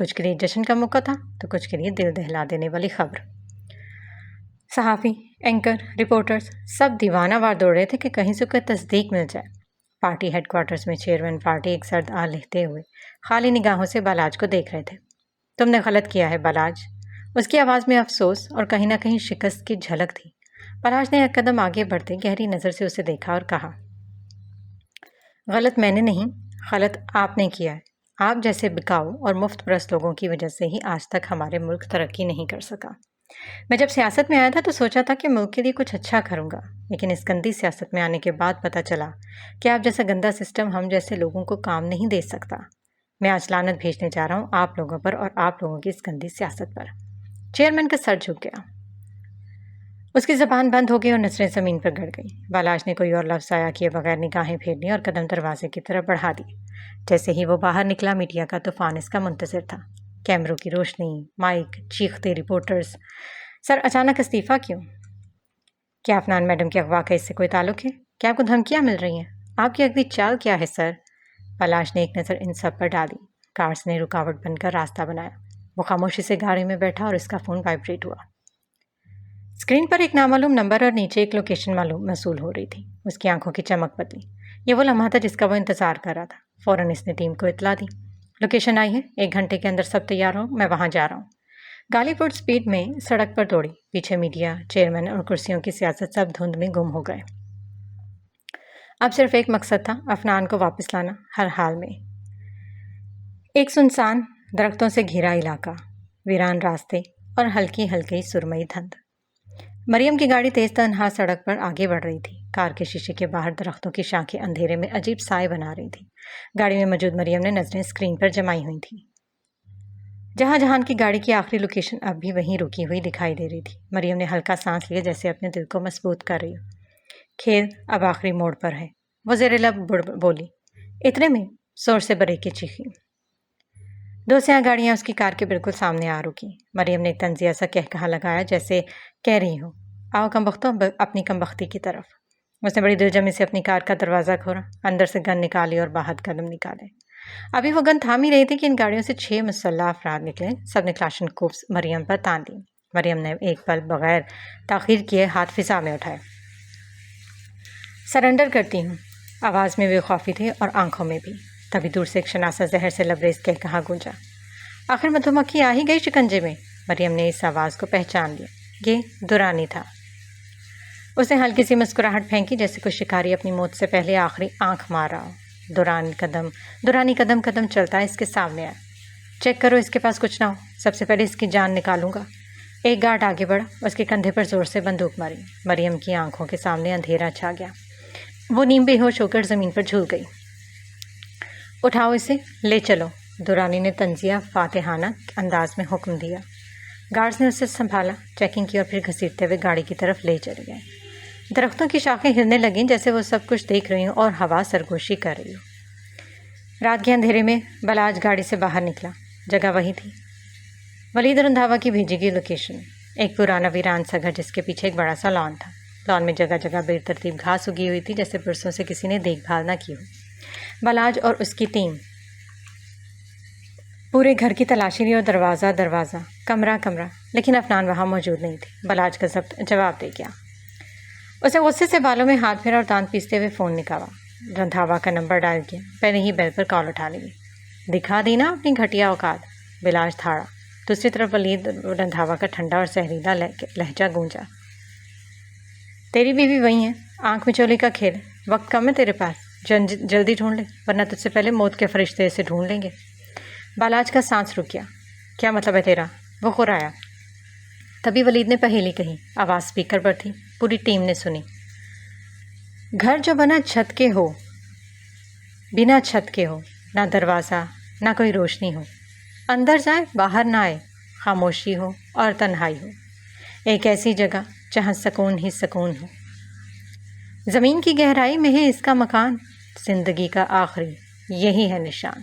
کچھ کے لیے جشن کا موقع تھا تو کچھ کے لیے دل دہلا دینے والی خبر۔ صحافی، اینکر، رپورٹرز سب دیوانہ وار دوڑ رہے تھے کہ کہیں سے کوئی تصدیق مل جائے۔ پارٹی ہیڈ کوارٹرز میں چیئرمین پارٹی ایک سرد آہ لیتے ہوئے خالی نگاہوں سے بالاج کو دیکھ رہے تھے۔ تم نے غلط کیا ہے بالاج۔ اس کی آواز میں افسوس اور کہیں نہ کہیں شکست کی جھلک تھی۔ بالاج نے ایک قدم آگے بڑھتے گہری نظر سے اسے دیکھا اور کہا، غلط میں نے نہیں، غلط آپ نے کیا ہے۔ آپ جیسے بکاؤ اور مفت پرست لوگوں کی وجہ سے ہی آج تک ہمارے ملک ترقی نہیں کر سکا۔ میں جب سیاست میں آیا تھا تو سوچا تھا کہ ملک کے لیے کچھ اچھا کروں گا، لیکن اس گندی سیاست میں آنے کے بعد پتہ چلا کہ آپ جیسا گندا سسٹم ہم جیسے لوگوں کو کام نہیں دے سکتا۔ میں آج لعنت بھیجنے جا رہا ہوں آپ لوگوں پر اور آپ لوگوں کی اس گندی سیاست پر۔ چیئرمین کا سر جھک گیا، اس کی زبان بند ہو گئی اور نظریں زمین پر گڑ گئی۔ بالاج نے کوئی اور لفظ ضائع کیے بغیر نگاہیں پھیر لی اور قدم دروازے کی طرف بڑھا دی۔ جیسے ہی وہ باہر نکلا میڈیا کا طوفان اس کا منتظر تھا۔ کیمروں کی روشنی، مائک، چیختے رپورٹرز۔ سر اچانک استعفیٰ کیوں؟ کیا افنان میڈم کے اغوا کا اس سے کوئی تعلق ہے؟ کیا آپ کو دھمکیاں مل رہی ہیں؟ آپ کی اگلی چال کیا ہے سر؟ بالاج نے ایک نظر ان سب پر ڈالی۔ کارز نے رکاوٹ بن کر راستہ بنایا۔ وہ خاموشی سے گاڑی میں بیٹھا اور اس کا فون وائبریٹ ہوا۔ اسکرین پر ایک نامعلوم نمبر اور نیچے ایک لوکیشن موصول ہو رہی تھی۔ اس کی آنکھوں کی چمک بدلی۔ یہ وہ لمحہ تھا جس کا وہ انتظار کر رہا تھا۔ فوراً اس نے ٹیم کو اطلاع دی، لوکیشن آئی ہے، 1 گھنٹے کے اندر سب تیار ہو، میں وہاں جا رہا ہوں۔ گالی فٹ سپیڈ میں سڑک پر دوڑی، پیچھے میڈیا، چیئرمین اور کرسیوں کی سیاست سب دھند میں گم ہو گئے۔ اب صرف ایک مقصد تھا، افنان کو واپس لانا، ہر حال میں۔ ایک سنسان، درختوں سے گھرا علاقہ، ویران راستے اور ہلکی ہلکی سرمئی دھند۔ مریم کی گاڑی تیز تنہا سڑک پر آگے بڑھ رہی تھی۔ کار کے شیشے کے باہر درختوں کی شاخیں اندھیرے میں عجیب سائے بنا رہی تھی۔ گاڑی میں موجود مریم نے نظریں اسکرین پر جمائی ہوئی تھیں۔ جہان کی گاڑی کی آخری لوکیشن اب بھی وہیں رکی ہوئی دکھائی دے رہی تھی۔ مریم نے ہلکا سانس لیا جیسے اپنے دل کو مضبوط کر رہی ہو۔ کھیل اب آخری موڑ پر ہے، وہ زیر لب بولی۔ اتنے میں زور سے بریکیں چیخیں۔ 2 سیاہ گاڑیاں اس کی کار کے بالکل سامنے آ رکی۔ مریم نے ایک طنزیہ سا کہا لگایا جیسے کہہ رہی ہو، آؤ کمبختوں اپنی کمبختی کی طرف۔ اس نے بڑی دلجمی سے اپنی کار کا دروازہ کھولا، اندر سے گن نکالی اور باہر قدم نکالے۔ ابھی وہ گن تھام ہی رہی تھی کہ ان گاڑیوں سے 6 مسلح افراد نکلے۔ سب نے کلاشن کوفز مریم پر تان دی۔ مریم نے ایک پل بغیر تاخیر کیے ہاتھ فضا میں اٹھائے۔ سرنڈر کرتی ہوں، آواز میں بے خوفی تھی اور آنکھوں میں بھی۔ تبھی دور سے ایک شناسا زہر سے لبریز کہا گونجا، آخر مدھو مکھی آ ہی گئی شکنجے میں۔ مریم نے اس آواز کو پہچان لیا، یہ دورانی تھا۔ اس نے ہلکی سی مسکراہٹ پھینکی جیسے کوئی شکاری اپنی موت سے پہلے آخری آنکھ مار رہا ہو۔ دورانی قدم قدم چلتا ہے اس کے سامنے آیا۔ چیک کرو اس کے پاس کچھ نہ ہو، سب سے پہلے اس کی جان نکالوں گا۔ ایک گارڈ آگے بڑھا، اس کے کندھے پر زور سے بندوق ماری۔ مریم کی آنکھوں کے سامنے اندھیرا چھا گیا۔ وہ نیم بے ہوش ہو کر زمین پر جھول گئی۔ اٹھاؤ اسے، لے چلو، دورانی نے طنزیہ فاتحانہ انداز میں حکم دیا۔ گارڈز نے اسے سنبھالا، چیکنگ کی اور پھر گھسیٹتے ہوئے گاڑی کی طرف لے چلے گئے۔ درختوں کی شاخیں ہلنے لگیں جیسے وہ سب کچھ دیکھ رہی ہوں اور ہوا سرگوشی کر رہی ہو۔ رات کے اندھیرے میں بالاج گاڑی سے باہر نکلا۔ جگہ وہی تھی، ولید رندھاوا کی بھیجی گئی لوکیشن۔ ایک پرانا ویران سا گھر جس کے پیچھے ایک بڑا سا لان تھا۔ لان میں جگہ جگہ بے ترتیب گھاس اگی ہوئی تھی جیسے برسوں سے کسی نے دیکھ بھال نہ کی ہو۔ بالاج اور اس کی ٹیم پورے گھر کی تلاشی لی اور دروازہ کمرہ لیکن افنان وہاں موجود نہیں تھی۔ بالاج کا ضبط جواب دے گیا۔ اسے غصے سے بالوں میں ہاتھ پھیرا اور دانت پیستے ہوئے فون نکالا۔ رندھاوا کا نمبر ڈائل کیا، پہلے ہی بیل پر کال اٹھا لی۔ دکھا دی نا اپنی گھٹیا اوقات، بالاج تھاڑا۔ دوسری طرف ولید رندھاوا کا ٹھنڈا اور زہریلا لہجہ گونجا۔ تیری بیوی وہی ہے، آنکھ مچولی کا کھیل، وقت کم ہے تیرے پاس، جلدی ڈھونڈ لے ورنہ تجھ سے پہلے موت کے فرشتے اسے ڈھونڈ لیں گے۔ بالاج کا سانس رک گیا۔ کیا مطلب ہے تیرا؟ وہ خرایا۔ تبھی ولید نے پہیلی کہی، آواز سپیکر پر تھی، پوری ٹیم نے سنی۔ گھر جو بنا چھت کے ہو، بنا چھت کے ہو، نہ دروازہ نہ کوئی روشنی ہو، اندر جائے باہر نہ آئے، خاموشی ہو اور تنہائی ہو، ایک ایسی جگہ جہاں سکون ہی سکون ہو۔ زمین کی گہرائی میں ہے اس کا مکان، زندگی کا آخری یہی ہے نشان۔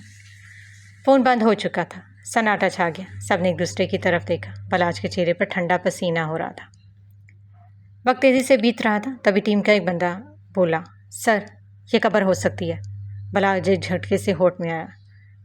فون بند ہو چکا تھا، سناٹا چھا گیا۔ سب نے ایک دوسرے کی طرف دیکھا۔ بالاج کے چہرے پر ٹھنڈا پسینہ ہو رہا تھا۔ وقت تیزی سے بیت رہا تھا۔ تبھی ٹیم کا ایک بندہ بولا، سر یہ قبر ہو سکتی ہے۔ بالاج ایک جھٹکے سے ہوٹ میں آیا۔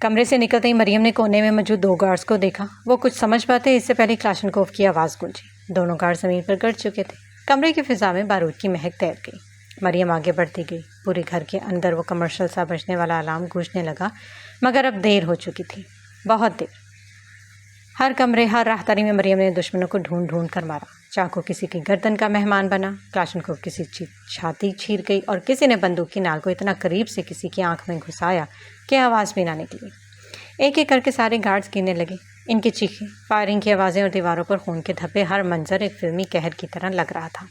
کمرے سے نکلتے ہی مریم نے کونے میں موجود 2 گارڈز کو دیکھا۔ وہ کچھ سمجھ پاتے اس سے پہلے کلاشنکوف کی آواز گونجی۔ دونوں گارڈ زمین پر گڑ چکے تھے۔ کمرے کی فضا میں بارود کی مہک تیر گئی۔ مریم آگے بڑھتی گئی۔ پورے گھر کے اندر وہ کمرشل سا بجنے والا الارم گونجنے لگا، مگر اب دیر ہو چکی تھی، بہت دیر۔ ہر کمرے، ہر راہداری میں مریم نے دشمنوں کو ڈھونڈ ڈھونڈ کر مارا۔ چاقو کسی کی گردن کا مہمان بنا، کلاشنکوف کسی چھاتی چیر گئی، اور کسی نے بندوق کی نال کو اتنا قریب سے کسی کی آنکھ میں گھسایا کہ آواز بھی نہ نکلی۔ ایک ایک کر کے سارے گارڈز گرنے لگے۔ ان کی چیخیں، فائرنگ کی آوازیں اور دیواروں پر خون کے دھبے، ہر منظر ایک فلمی قہر کی طرح لگ رہا تھا۔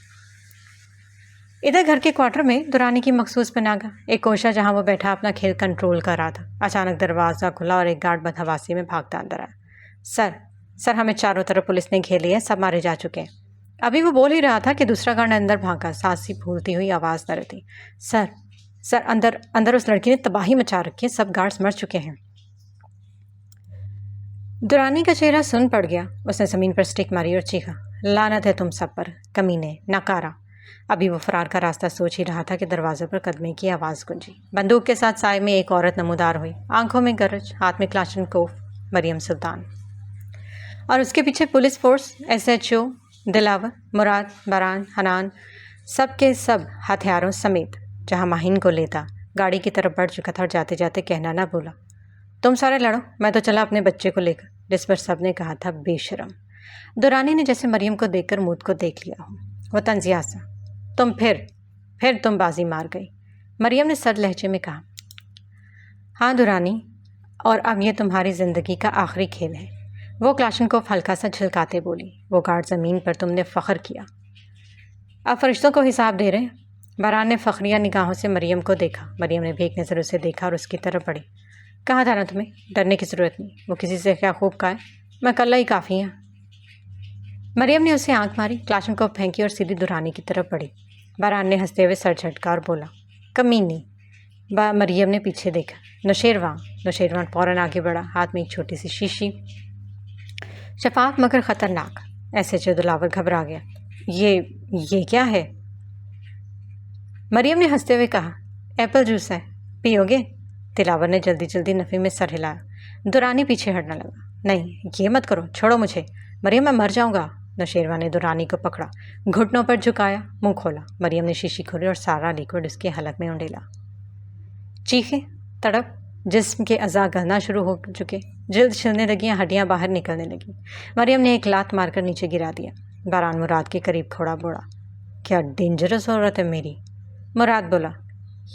ادھر گھر کے کوارٹر میں دورانی کی مخصوص پناہگاہ، ایک کوشہ جہاں وہ بیٹھا اپنا کھیل کنٹرول کر رہا تھا۔ اچانک دروازہ کھلا اور ایک گارڈ بدحواسی میں بھاگتا اندر آیا۔ سر ہمیں چاروں طرف پولیس نے گھیر لیا ہے، سب مارے جا چکے ہیں۔ ابھی وہ بول ہی رہا تھا کہ دوسرا گارڈ اندر بھاگا، سانس سی پھولتی ہوئی آواز نہ رہتی۔ سر اندر اس لڑکی نے تباہی مچا رکھی ہے، سب گارڈز مر چکے ہیں۔ دورانی کا چہرہ سن پڑ گیا۔ اس نے زمین پر سٹک ماری اور چیخا، لعنت ہے تم سب پر، کمینے، ناکارہ۔ ابھی وہ فرار کا راستہ سوچ ہی رہا تھا کہ دروازے پر قدمے کی آواز گونجی۔ بندوق کے ساتھ سائے میں ایک عورت نمودار ہوئی، آنکھوں میں گرج، ہاتھ میں کلاشنکوف، مریم سلطان۔ اور اس کے پیچھے پولیس فورس، SHO، دلاور، مراد، باران، حنان، سب کے سب ہتھیاروں سمیت۔ جہاں ماہین کو لیتا گاڑی کی طرف بڑھ چکا تھا اور جاتے جاتے کہنا نہ بھولا، تم سارے لڑو، میں تو چلا اپنے بچے کو لے کر، جس پر سب نے کہا تھا بے شرم۔ دورانی نے جیسے مریم کو دیکھ کر موت کو دیکھ لیا ہو۔ وہ طنزیہ سا، تم پھر تم بازی مار گئی، مریم نے سرد لہجے میں کہا۔ ہاں دورانی، اور اب یہ تمہاری زندگی کا آخری کھیل ہے، وہ کلاشنکوف ہلکا سا جھلکاتے بولی۔ وہ گارڈ زمین پر تم نے فخر کیا، اب فرشتوں کو حساب دے رہے۔ باران نے فخریہ نگاہوں سے مریم کو دیکھا۔ مریم نے بھی ایک نظر اسے دیکھا اور اس کی طرف بڑھی۔ کہا تھا نا تمہیں، ڈرنے کی ضرورت نہیں، وہ کسی سے کیا خوب کہا ہے، میں کلّا ہی کافی ہوں۔ مریم نے اسے آنکھ ماری، کلاشنکوف پھینکی اور سیدھی دورانی کی طرف بڑھی۔ باران نے ہنستے ہوئے سر جھٹکا اور بولا، کمینی۔ مریم نے پیچھے دیکھا۔ نوشیروان فوراً آگے بڑھا، ہاتھ میں ایک چھوٹی سی شیشی، شفاف مگر خطرناک۔ SHO دلاور گھبرا گیا۔ یہ کیا ہے؟ مریم نے ہنستے ہوئے کہا، ایپل جوس ہے، پیو گے؟ دلاور نے جلدی نفی میں سر ہلایا۔ دورانی پیچھے ہٹنے لگا۔ نہیں، یہ مت کرو، چھوڑو مجھے، مریم میں مر جاؤں گا۔ نوشیروان نے دورانی کو پکڑا، گھٹنوں پر جھکایا، منہ کھولا۔ مریم نے شیشی کھولی اور سارا لیکوڈ اس کے حلق میں انڈیلا۔ چیخیں، تڑپ، جسم کے اعضاء گلنا شروع ہو چکے، جلد چھلنے لگی، ہڈیاں باہر نکلنے لگیں۔ مریم نے ایک لات مار کر نیچے گرا دیا۔ باران مراد کے قریب کھڑا بوڑا، کیا ڈینجرس عورت ہے میری۔ مراد بولا،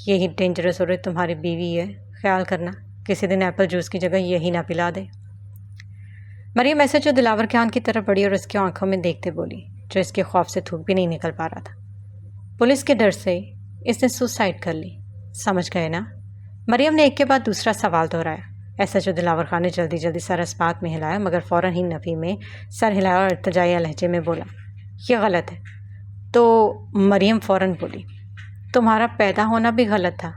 یہی ڈینجرس عورت تمہاری بیوی ہے، خیال کرنا کسی دن ایپل جوس کی جگہ یہی نہ پلا دے۔ مریم SHO دلاور کے آنکھ کی طرف بڑھی اور اس کی آنکھوں میں دیکھتے بولی، جو اس کے خوف سے تھوک بھی نہیں نکل پا رہا تھا، پولیس کے ڈر سے اس نے سوسائڈ کر لی، سمجھ گئے نا؟ مریم نے ایک کے بعد دوسرا سوال دہرایا۔ SHO دلاور خان نے جلدی سر اس بات میں ہلایا، مگر فوراً ہی نفی میں سر ہلایا اور ارتجائی لہجے میں بولا، یہ غلط ہے۔ تو مریم فوراً بولی، تمہارا پیدا ہونا بھی غلط تھا،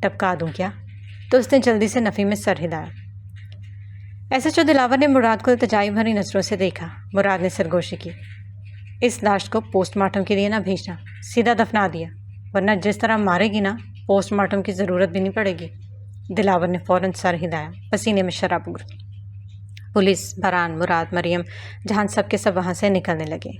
ٹپکا دوں کیا؟ تو اس نے جلدی سے نفی میں سر ہلایا۔ SHO دلاور نے مراد کو التجائی بھری نظروں سے دیکھا۔ مراد نے سرگوشی کی، اس لاش کو پوسٹ مارٹم کے لیے نہ بھیجنا، سیدھا دفنا دیا، ورنہ جس طرح مارے گی نا، پوسٹ مارٹم کی ضرورت بھی نہیں پڑے گی۔ دلاور نے فوراً سر ہلایا، پسینے میں شرابور۔ پولیس، باران، مراد، مریم، جہان سب کے سب وہاں سے نکلنے لگے۔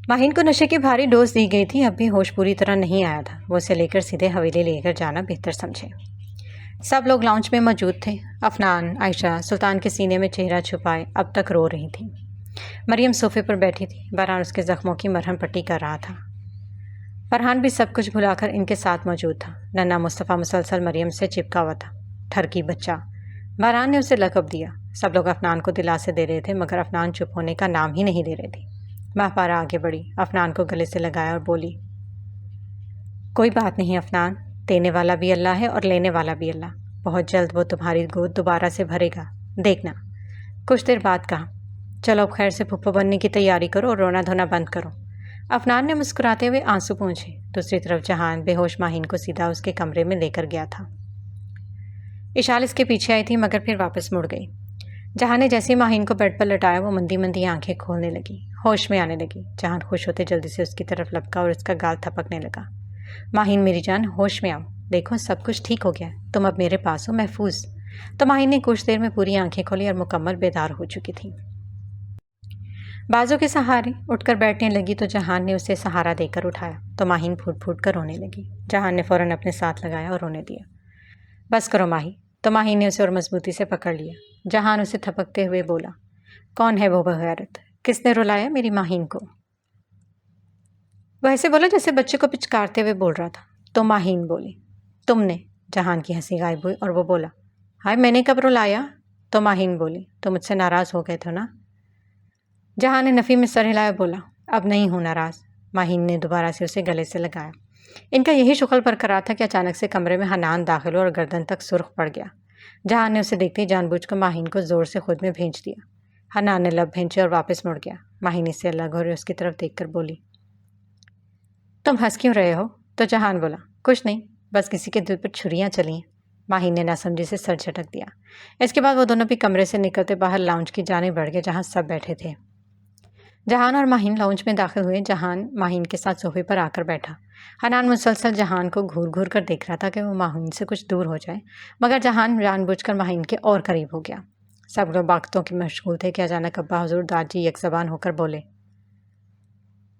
ماہین کو نشے کی بھاری ڈوز دی گئی تھی، اب بھی ہوش پوری طرح نہیں آیا تھا۔ وہ اسے لے کر سیدھے حویلی لے کر جانا بہتر سمجھے۔ سب لوگ لاؤنج میں موجود تھے۔ افنان، عائشہ، سلطان کے سینے میں چہرہ چھپائے اب تک رو رہی تھیں۔ مریم صوفے پر بیٹھی تھی، باران اس کے زخموں کی مرہم پٹی کر رہا تھا۔ فرحان بھی سب کچھ بھلا کر ان کے ساتھ موجود تھا۔ ننھا مصطفیٰ مسلسل مریم سے چپکا ہوا تھا۔ ٹھرکی بچہ، باران نے اسے لقب دیا۔ سب لوگ افنان کو دلاسے دے رہے تھے، مگر افنان چپ ہونے کا نام ہی نہیں لے رہی تھی۔ ماہپارہ آگے بڑھی، افنان کو گلے سے لگایا اور بولی، کوئی بات نہیں افنان، دینے والا بھی اللہ ہے اور لینے والا بھی اللہ، بہت جلد وہ تمہاری گود دوبارہ سے بھرے گا، دیکھنا۔ کچھ دیر بعد کہا، چلو اب خیر سے پھپھو بننے کی تیاری کرو اور رونا دھونا بند کرو۔ افنان نے مسکراتے ہوئے آنسو پونچھے۔ دوسری طرف جہان بے ہوش ماہین کو سیدھا اس کے کمرے میں لے کر گیا تھا۔ اشال اس کے پیچھے آئی تھی، مگر پھر واپس مڑ گئی۔ جہان نے جیسے ماہین کو بیڈ پر لٹایا، وہ مندی مندی آنکھیں کھولنے لگی، ہوش میں آنے لگی۔ جہان خوش ہوتے جلدی سے اس کی طرف لپکا اور اس کا گال تھپکنے لگا۔ ماہین میری جان، ہوش میں آؤ، دیکھو سب کچھ ٹھیک ہو گیا، تم اب میرے پاس ہو، محفوظ۔ تو ماہین نے کچھ دیر میں پوری آنکھیں کھولی اور مکمل بیدار ہو چکی تھی۔ بازو کے سہارے اٹھ کر بیٹھنے لگی تو جہان نے اسے سہارا دے کر اٹھایا تو ماہین پھوٹ پھوٹ کر رونے لگی۔ جہان نے فوراً اپنے ساتھ لگایا اور رونے دیا۔ بس کرو ماہی، تو ماہین نے اسے اور مضبوطی سے پکڑ لیا۔ جہان اسے تھپکتے ہوئے بولا، کون ہے وہ بغیرت؟ کس نے رلایا میری ماہین کو؟ وہ ایسے بولا جیسے بچے کو پچکارتے ہوئے بول رہا تھا۔ تو ماہین بولی، تم نے؟ جہان کی ہنسی غائب ہوئی اور وہ بولا، ہائے میں نے کب رلایا؟ تو ماہین بولی، تو مجھ سے ناراض ہو گئے تھے نا؟ جہان نے نفی میں سر ہلایا، بولا، اب نہیں ہوں ناراض۔ ماہین نے دوبارہ سے اسے گلے سے لگایا۔ ان کا یہی شغل برقرار تھا کہ اچانک سے کمرے میں حنان داخل ہوا اور گردن تک سرخ پڑ گیا۔ جہان نے اسے دیکھتے ہی جان بوجھ کر ماہین کو زور سے خود میں بھینچ دیا۔ حنان نے لب بھینچے اور واپس مڑ گیا۔ ماہین اس سے الگ ہو رہی اس کی طرف دیکھ کر بولی، تم ہنس کیوں رہے ہو؟ تو جہان بولا، کچھ نہیں، بس کسی کے دل پر چھریاں چلیں۔ ماہین نے ناسمجھی سے سر جھٹک دیا۔ اس کے بعد وہ دونوں بھی کمرے سے نکلتے باہر لاؤنج کی جانب بڑھ گئے جہاں سب بیٹھے تھے۔ جہان اور ماہین لاؤنج میں داخل ہوئے۔ جہان ماہین کے ساتھ صوفے پر آ کر بیٹھا۔ حنان مسلسل جہان کو گھور گھور کر دیکھ رہا تھا کہ وہ ماہین سے کچھ دور ہو جائے، مگر جہان جان بوجھ کر ماہین کے اور قریب ہو گیا۔ سب لوگ باتوں کے مشغول تھے کہ اچانک ابا حضور داجی یک زبان ہو کر بولے،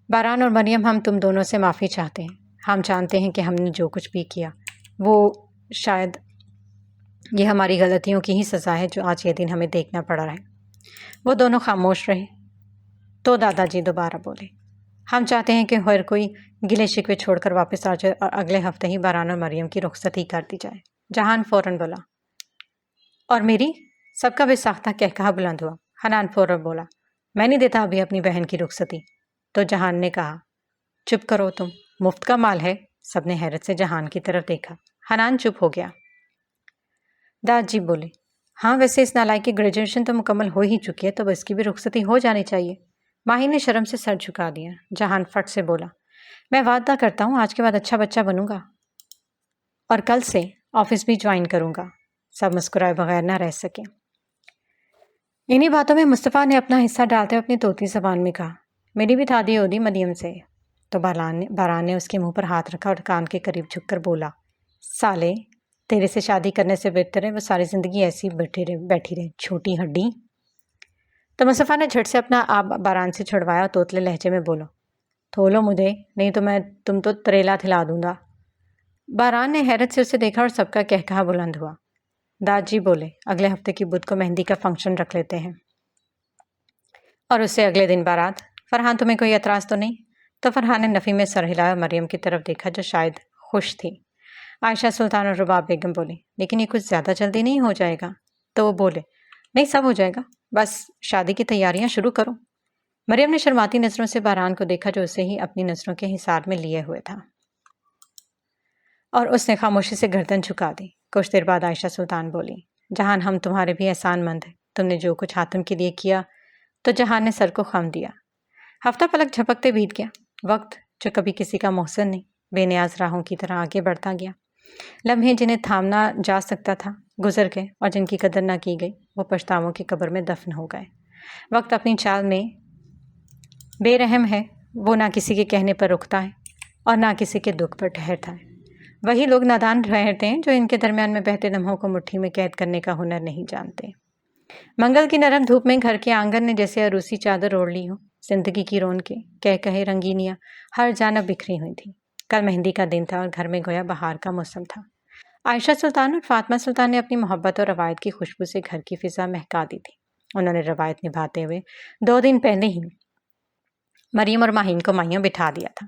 باران اور مریم، ہم تم دونوں سے معافی چاہتے ہیں۔ ہم جانتے ہیں کہ ہم نے جو کچھ بھی کیا وہ شاید یہ ہماری غلطیوں کی ہی سزا ہے جو آج یہ دن ہمیں دیکھنا پڑ رہا ہے۔ وہ دونوں خاموش رہے تو دادا جی دوبارہ بولے، ہم چاہتے ہیں کہ ہر کوئی گلے شکوے چھوڑ کر واپس آ جائے اور اگلے ہفتے ہی باران اور مریم کی رخصتی کر دی جائے۔ جہان فوراً بولا، اور میری؟ سب کا بے ساختہ کہا بلند ہوا۔ حنان فوراً بولا، میں نہیں دیتا ابھی اپنی بہن کی رخصتی۔ تو جہان نے کہا، چپ کرو تم، مفت کا مال ہے۔ سب نے حیرت سے جہان کی طرف دیکھا۔ حنان چپ ہو گیا۔ داد جی بولے، ہاں ویسے اس نالائق کی گریجویشن تو مکمل ہو ہی چکی ہے تو اس کی بھی رخصتی ہو جانی چاہیے۔ ماہین نے شرم سے سر جھکا دیا۔ جہان فٹ سے بولا، میں وعدہ کرتا ہوں آج کے بعد اچھا بچہ بنوں گا اور کل سے آفس بھی جوائن کروں گا۔ سب مسکرائے بغیر نہ رہ سکے۔ انہی باتوں میں مصطفیٰ نے اپنا حصہ ڈالتے ہوئے اپنی طوطی زبان میں کہا، میری بھی دادی ہودی مریم سے۔ تو باران نے اس کے منہ پر ہاتھ رکھا اور کان کے قریب جھک کر بولا، سالے، تیرے سے شادی کرنے سے بہتر ہے وہ ساری زندگی ایسی بیٹھی رہے چھوٹی ہڈی۔ تو مصطفیٰ نے جھٹ سے اپنا آپ باران سے چھڑوایا اور توتلے لہجے میں بولو، تھولو مجھے، نہیں تو میں تم تو تریلا تھلا دوں گا۔ باران نے حیرت سے اسے دیکھا اور سب کا کہا بلند ہوا۔ داد جی بولے، اگلے ہفتے کی بدھ کو مہندی کا فنکشن رکھ لیتے ہیں اور اس سے اگلے دن بارات۔ فرحان، تمہیں کوئی اعتراض تو نہیں؟ تو فرحان نے نفی میں سر ہلایا اور مریم کی طرف دیکھا جو شاید خوش تھی۔ عائشہ سلطان اور رباب بیگم بولی، لیکن یہ کچھ زیادہ جلدی نہیں ہو جائے گا؟ تو وہ بولے، نہیں سب ہو جائے گا، بس شادی کی تیاریاں شروع کرو۔ مریم نے شرماتی نظروں سے باران کو دیکھا جو اسے ہی اپنی نظروں کے حصار میں لیے ہوئے تھا اور اس نے خاموشی سے گردن جھکا دی۔ کچھ دیر بعد عائشہ سلطان بولی، جہان ہم تمہارے بھی احسان مند ہیں، تم نے جو کچھ حاتم کے لیے کیا۔ تو جہان نے سر کو خم دیا۔ ہفتہ پلک جھپکتے بیت گیا۔ وقت جو کبھی کسی کا محسن نہیں، بے نیاز راہوں کی طرح آگے بڑھتا گیا۔ لمحے جنہیں تھامنا جا سکتا تھا گزر گئے اور جن کی قدر نہ کی گئی وہ پچھتاووں کی قبر میں دفن ہو گئے۔ وقت اپنی چال میں بے رحم ہے، وہ نہ کسی کے کہنے پر رکتا ہے اور نہ کسی کے دکھ پر ٹھہرتا ہے۔ وہی لوگ نادان ٹھہرتے ہیں جو ان کے درمیان میں بہتے لمحوں کو مٹھی میں قید کرنے کا ہنر نہیں جانتے۔ منگل کی نرم دھوپ میں گھر کے آنگن نے جیسے عروسی چادر اوڑھ لی ہو۔ زندگی کی رونقیں کہے رنگینیاں ہر جانب بکھری ہوئی تھیں۔ کل مہندی کا دن تھا اور گھر میں گویا بہار کا موسم تھا۔ عائشہ سلطان اور فاطمہ سلطان نے اپنی محبت اور روایت کی خوشبو سے گھر کی فضا مہکا دی تھی۔ انہوں نے روایت نبھاتے ہوئے 2 دن پہلے ہی مریم اور ماہین کو مائیوں بٹھا دیا تھا۔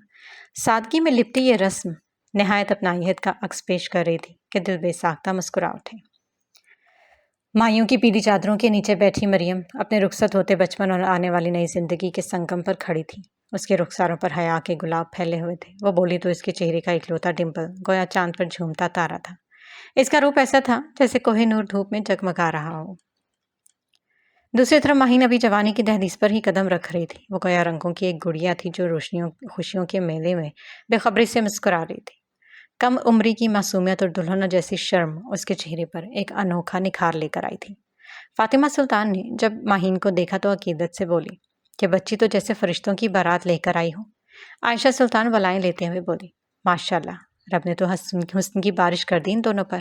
سادگی میں لپٹی یہ رسم نہایت اپنائیت کا عکس پیش کر رہی تھی کہ دل بے ساختہ مسکرا اٹھے۔ مائیوں کی پیلی چادروں کے نیچے بیٹھی مریم اپنے رخصت ہوتے بچپن اور آنے والی نئی زندگی کے سنگم پر کھڑی تھی۔ اس کے رخساروں پر حیا کے گلاب پھیلے ہوئے تھے۔ وہ بولی تو اس کے چہرے کا اکلوتا ڈمپل گویا چاند پر جھومتا تارا تھا۔ اس کا روپ ایسا تھا جیسے کوہ نور دھوپ میں جگمگا رہا ہو۔ دوسری طرف ماہین ابھی جوانی کی دہلیز پر ہی قدم رکھ رہی تھی۔ وہ گویا رنگوں کی ایک گڑیا تھی جو روشنیوں خوشیوں کے میلے میں بے خبری سے مسکرا رہی تھی۔ کم عمری کی معصومیت اور دلہنوں جیسی شرم اس کے چہرے پر ایک انوکھا نکھار لے کر آئی تھی۔ فاطمہ سلطان نے جب ماہین کو دیکھا تو عقیدت سے بولی کہ بچی تو جیسے فرشتوں کی بارات لے کر آئی ہو۔ عائشہ سلطان ولائیں لیتے ہوئے بولی، ماشاءاللہ، رب نے تو حسن کی بارش کر دی ان دونوں پر۔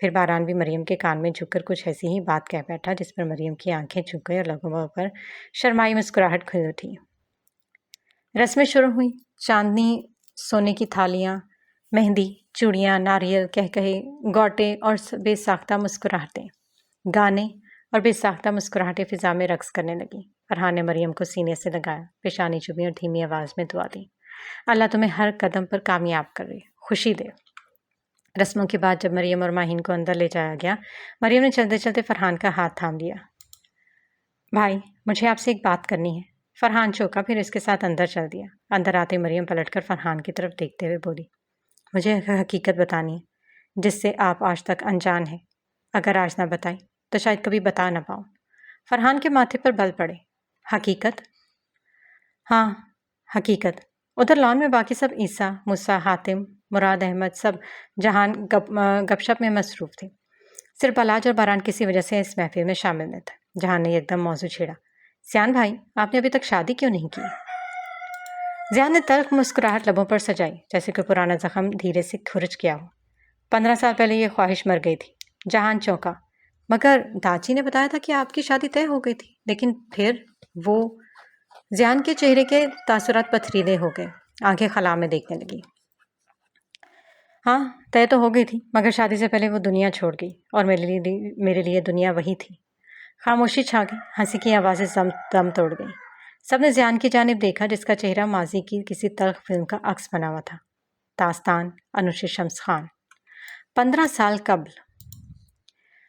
پھر باران بھی مریم کے کان میں جھک کر کچھ ایسی ہی بات کہہ بیٹھا جس پر مریم کی آنکھیں جھک گئی اور لبوں پر شرمائی مسکراہٹ کھل اٹھی۔ رسمیں شروع ہوئی۔ چاندنی، سونے کی تھالیاں، مہندی، چوڑیاں، ناریل، کہکہے، گوٹے اور بے ساختہ مسکراہٹیں، گانے اور بے ساختہ مسکراہٹیں فضا میں رقص کرنے لگیں۔ فرحان نے مریم کو سینے سے لگایا، پیشانی چومی اور دھیمی آواز میں دعا دی۔ اللہ تمہیں ہر قدم پر کامیاب کرے، خوشی دے۔ رسموں کے بعد جب مریم اور ماہین کو اندر لے جایا گیا، مریم نے چلتے چلتے فرحان کا ہاتھ تھام لیا۔ بھائی، مجھے آپ سے ایک بات کرنی ہے۔ فرحان چوکا، پھر اس کے ساتھ اندر چل دیا۔ اندر آتے مریم پلٹ کر فرحان کی طرف دیکھتے ہوئے بولی، مجھے ایک حقیقت بتانی ہے جس سے آپ آج تک انجان ہیں۔ اگر آج نہ بتائی تو شاید کبھی بتا نہ پاؤں۔ فرحان کے ماتھے پر بل پڑے۔ حقیقت؟ ہاں، حقیقت۔ ادھر لان میں باقی سب عیسیٰ، موسیٰ، حاتم، مراد احمد، سب جہان گپ شپ میں مصروف تھے۔ صرف بلاج اور باران کسی وجہ سے اس محفل میں شامل نہ تھے۔ جہان نے ایک دم موضوع چھیڑا، زیان بھائی، آپ نے ابھی تک شادی کیوں نہیں کی؟ زیان نے تلخ مسکراہٹ لبوں پر سجائی، جیسے کوئی پرانا زخم دھیرے سے کھرچ گیا ہو۔ 15 سال پہلے یہ خواہش مر گئی تھی۔ جہان چونکا، مگر داجی نے بتایا تھا کہ آپ کی شادی طے ہو گئی تھی، لیکن پھر وہ… زیان کے چہرے کے تاثرات پتھریلے ہو گئے، آنکھیں خلا میں دیکھنے لگی۔ ہاں، طے تو ہو گئی تھی، مگر شادی سے پہلے وہ دنیا چھوڑ گئی اور میرے لیے دنیا وہی تھی۔ خاموشی چھا گئی، ہنسی کی آوازیں دم توڑ گئیں۔ سب نے زیان کی جانب دیکھا جس کا چہرہ ماضی کی کسی تلخ فلم کا عکس بنا ہوا تھا۔ داستان انوشے شمس خان۔ 15 سال قبل۔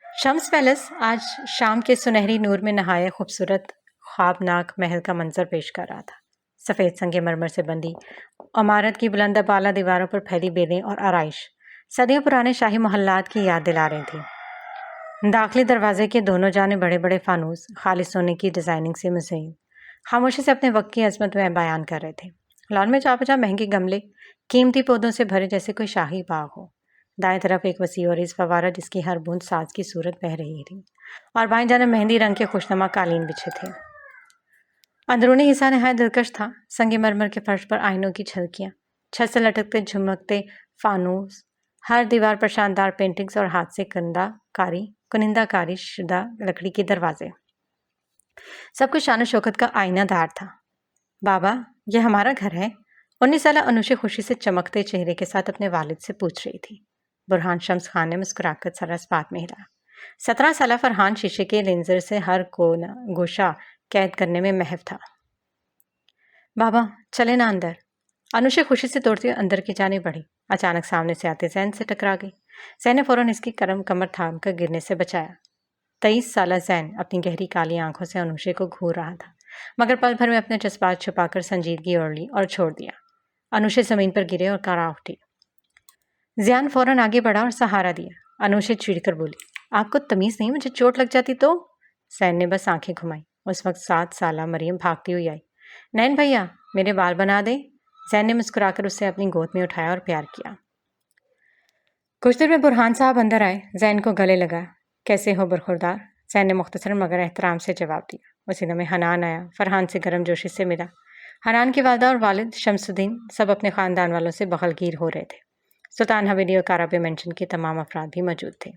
شمس پیلس آج شام کے سنہری نور میں نہایت خوبصورت خوابناک محل کا منظر پیش کر رہا تھا۔ سفید سنگ مرمر سے بندی عمارت کی بلند بالا دیواروں پر پھیلی بیلیں اور آرائش صدیوں پرانے شاہی محلات کی یاد دلا رہی تھی۔ داخلی دروازے کے دونوں جانب بڑے بڑے فانوس خالص سونے کی ڈیزائننگ سے مزین خاموشی سے اپنے وقت کی عظمت میں بیان کر رہے تھے۔ لان میں جا مہنگے گملے قیمتی پودوں سے بھرے جیسے کوئی شاہی باغ ہو۔ دائیں طرف ایک وسیع اور فوارہ جس کی ہر بوند ساز کی صورت بہہ رہی تھی، اور بائیں جانب مہندی رنگ کے خوشنما قالین بچھے تھے۔ اندرونی حصہ نہایت دلکش تھا۔ سنگ مرمر کے فرش پر آئینوں کی جھلکیاں، چھت سے لٹکتے جھمکتے فانوس، ہر دیوار پر شاندار پینٹنگز اور ہاتھ سے کنندہ کاری شدہ لکڑی کے دروازے، سب کچھ شان و شوکت کا آئینہ دار تھا۔ بابا، یہ ہمارا گھر ہے؟ 19 سالہ انوشے خوشی سے چمکتے چہرے کے ساتھ اپنے والد سے پوچھ رہی تھی۔ برہان شمس خان نے مسکرا کر سر اسپات میں ہلایا۔ 17 سالہ فرحان شیشے کے لینزر سے ہر کونا گوشہ قید کرنے میں محو تھا۔ بابا، چلے نا اندر۔ انوشے خوشی سے دوڑتی ہوئی اندر کی جانب بڑھی، اچانک سامنے سے آتے زین سے ٹکرا گئی۔ زین نے فوراً اس کی کمر تھام کر گرنے سے بچایا۔ 23 سالہ زین اپنی گہری کالی آنکھوں سے انوشے کو گھور رہا تھا، مگر پل بھر میں اپنے جذبات چھپا کر سنجیدگی اوڑھ لی اور چھوڑ دیا۔ انوشے زمین پر گرے اور کڑا اٹھی۔ زیان فوراً آگے بڑھا اور سہارا دیا۔ انوشے چڑ کر بولی، آپ کو تمیز نہیں؟ مجھے چوٹ لگ جاتی تو؟ زین نے بس آنکھیں گھمائی۔ اس وقت 7 سالہ مریم بھاگتی ہوئی آئی۔ نین بھیا، میرے بال بنا دے۔ زین نے مسکرا کر اسے اپنی گود میں اٹھایا اور پیار کیا۔ کچھ دیر میں برہان صاحب اندر آئے، زین کو گلے لگا۔ کیسے ہو برخوردار؟ زین نے مختصر مگر احترام سے جواب دیا۔ اسی دم حنان آیا، فرحان سے گرم جوشی سے ملا۔ حنان کی والدہ اور والد شمس الدین سب اپنے خاندان والوں سے بغل گیر ہو رہے تھے۔ سلطان حویلی اور کارابے مینشن کے تمام افراد بھی موجود تھے۔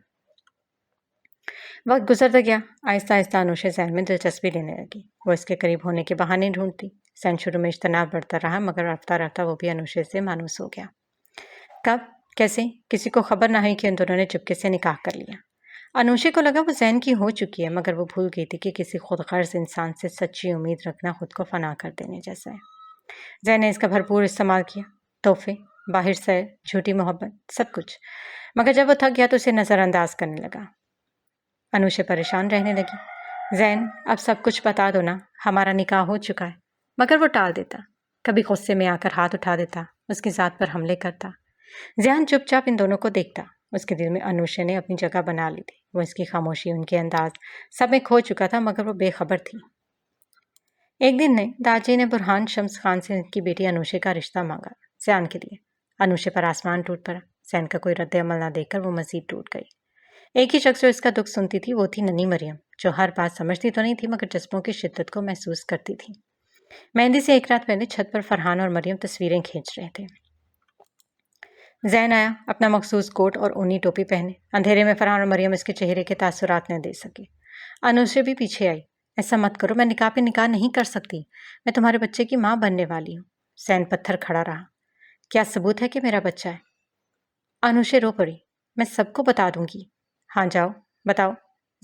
وقت گزرتا گیا، آہستہ آہستہ انوشے زین میں دلچسپی لینے لگی۔ وہ اس کے قریب ہونے کے بہانے ڈھونڈتی۔ زین شروع میں اجتناب بڑھتا رہا، مگر رفتہ رفتہ وہ بھی انوشے سے مانوس ہو گیا۔ کب، کیسے، کسی کو خبر نہ ہوئی کہ ان دونوں نے چپکے سے نکاح کر لیا۔ انوشے کو لگا وہ زین کی ہو چکی ہے، مگر وہ بھول گئی تھی کہ کسی خود غرض انسان سے سچی امید رکھنا خود کو فنا کر دینے جیسا ہے۔ زین نے اس کا بھرپور استعمال کیا، تحفے، باہر سیر، جھوٹی محبت، سب کچھ، مگر جب وہ تھک گیا تو اسے نظر انداز کرنے لگا۔ انوشے پریشان رہنے لگی۔ زین، اب سب کچھ بتا دو نا، ہمارا نکاح ہو چکا ہے۔ مگر وہ ٹال دیتا، کبھی غصے میں آ کر ہاتھ اٹھا دیتا، اس کی ذات پر حملے کرتا۔ زین چپ چاپ ان دونوں کو دیکھتا۔ اس کے دل میں انوشے نے اپنی جگہ بنا لی تھی۔ وہ اس کی خاموشی، ان کے انداز، سب میں کھو چکا تھا، مگر وہ بے خبر تھی۔ ایک دن داجی نے برہان شمس خان سے ان کی بیٹی انوشے کا رشتہ مانگا، زین کے لیے۔ انوشے پر آسمان ٹوٹ پڑا۔ زین کا کوئی رد عمل نہ دیکھ کر وہ مزید ٹوٹ گئی۔ ایک ہی شخص جو اس کا دکھ سنتی تھی وہ تھی ننھی مریم، جو ہر بات سمجھتی تو نہیں تھی مگر جذبوں کی شدت کو محسوس کرتی تھی۔ مہندی سے ایک رات پہلے چھت پر فرحان اور مریم تصویریں کھینچ رہے تھے۔ زین آیا، اپنا مخصوص کوٹ اور اونی ٹوپی پہنے۔ اندھیرے میں فرحان اور مریم اس کے چہرے کے تاثرات نہ دے سکے۔ انوشے بھی پیچھے آئی۔ ایسا مت کرو، میں نکاح پہ نکاح نہیں کر سکتی، میں تمہارے بچے کی ماں بننے والی ہوں۔ زین پتھر کھڑا رہا۔ کیا ثبوت ہے کہ میرا بچہ ہے؟ انوشے رو پڑی۔ میں سب کو بتا دوں گی۔ ہاں جاؤ، بتاؤ۔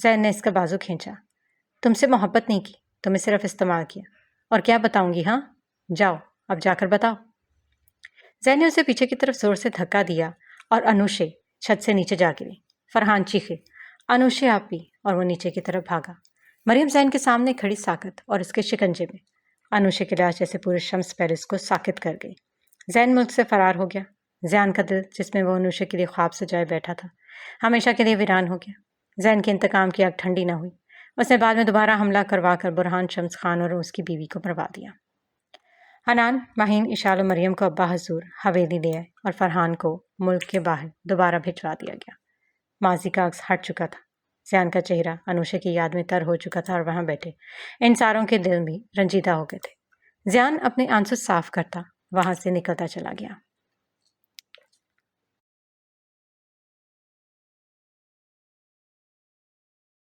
زین نے اس کا بازو کھینچا۔ تم سے محبت نہیں کی، تمہیں صرف استعمال کیا۔ اور کیا بتاؤں گی؟ ہاں جاؤ، اب جا کر بتاؤ۔ زین نے اسے پیچھے کی طرف زور سے دھکا دیا اور انوشے چھت سے نیچے جا گری۔ فرحان چیخے، انوشے آپ بھی، اور وہ نیچے کی طرف بھاگا۔ مریم زین کے سامنے کھڑی ساکت اور اس کے شکنجے میں۔ انوشے کے لاش جیسے پورے شمس پیرس کو ساکت کر گئی۔ زین ملک سے فرار ہو گیا۔ زیان کا دل جس میں وہ انوشے کے لیے خواب سجائے بیٹھا تھا ہمیشہ کے لیے ویران ہو گیا۔ زین کے انتقام کی آگ ٹھنڈی نہ ہوئی۔ اس نے بعد میں دوبارہ حملہ کروا کر برہان شمس خان اور اس کی بیوی کو مروا دیا۔ حنان، ماہین، اشال و مریم کو ابا حضور حویلی لے آئے اور فرحان کو ملک کے باہر دوبارہ بھجوا دیا گیا۔ ماضی کا عکس ہٹ چکا تھا۔ زیان کا چہرہ انوشے کی یاد میں تر ہو چکا تھا اور وہاں بیٹھے ان ساروں کے دل بھی رنجیدہ ہو گئے تھے۔ زیان اپنے آنسو صاف کرتا وہاں سے نکلتا چلا گیا۔